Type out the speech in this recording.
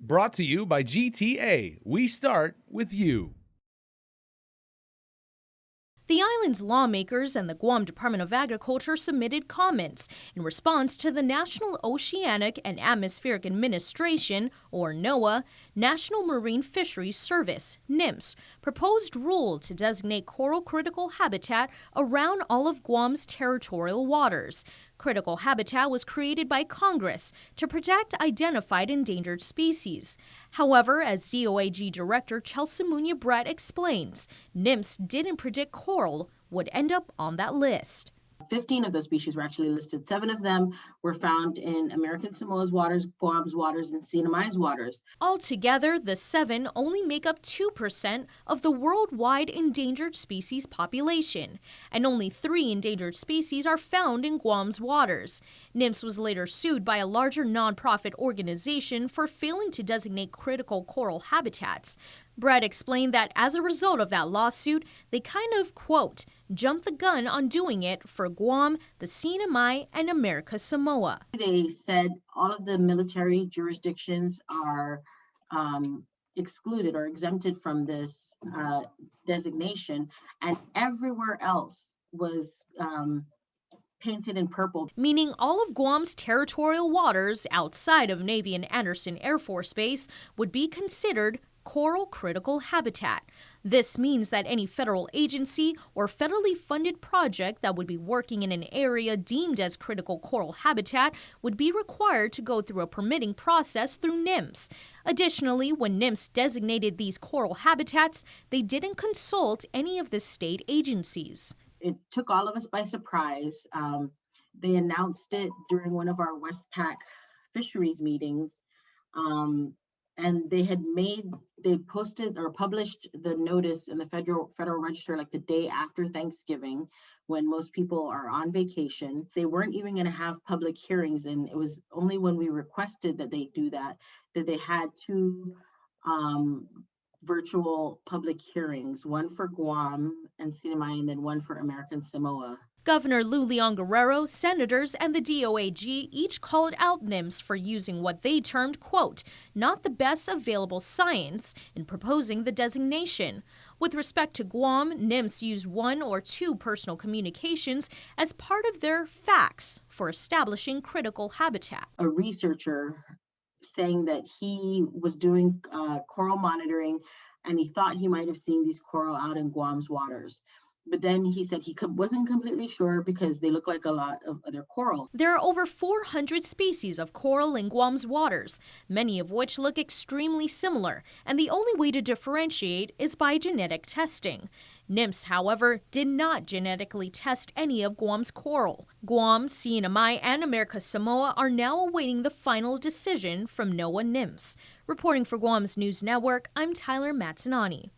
Brought to you by GTA. We start with you. The island's lawmakers and the Guam Department of Agriculture submitted comments in response to the National Oceanic and Atmospheric Administration, or NOAA, National Marine Fisheries Service, NMFS, proposed rule to designate coral critical habitat around all of Guam's territorial waters. Critical habitat was created by Congress to protect identified endangered species. However, as DOAG Director Chelsea Munya-Brett explains, NMFS didn't predict coral would end up on that list. 15 of those species were actually listed. 7 of them were found in American Samoa's waters, Guam's waters, and Sinamai's waters. Altogether, the 7 only make up 2% of the worldwide endangered species population, and only 3 endangered species are found in Guam's waters. NMFS was later sued by a larger nonprofit organization for failing to designate critical coral habitats. Brett explained that as a result of that lawsuit, they kind of, quote, jumped the gun on doing it for Guam, the Sinamai, and America Samoa. They said all of the military jurisdictions are excluded or exempted from this designation, and everywhere else was painted in purple. Meaning all of Guam's territorial waters outside of Navy and Andersen Air Force Base would be considered coral critical habitat. This means that any federal agency or federally funded project that would be working in an area deemed as critical coral habitat would be required to go through a permitting process through NMFS. Additionally, when NMFS designated these coral habitats, they didn't consult any of the state agencies. It took all of us by surprise. They announced it during one of our Westpac fisheries meetings. And they posted or published the notice in the Federal Register like the day after Thanksgiving, when most people are on vacation. They weren't even going to have public hearings, and it was only when we requested that they do that they had 2 virtual public hearings, one for Guam and Sinamai, and then one for American Samoa. Governor Lou Leon Guerrero, senators, and the DOAG each called out NMFS for using what they termed, quote, not the best available science in proposing the designation. With respect to Guam, NMFS used 1 or 2 personal communications as part of their facts for establishing critical habitat. A researcher saying that he was doing coral monitoring and he thought he might have seen these coral out in Guam's waters. But then he said he wasn't completely sure because they look like a lot of other coral. There are over 400 species of coral in Guam's waters, many of which look extremely similar, and the only way to differentiate is by genetic testing. NMFS, however, did not genetically test any of Guam's coral. Guam, Sinamai, and America Samoa are now awaiting the final decision from NOAA NMFS. Reporting for Guam's News Network, I'm Tyler Matanani.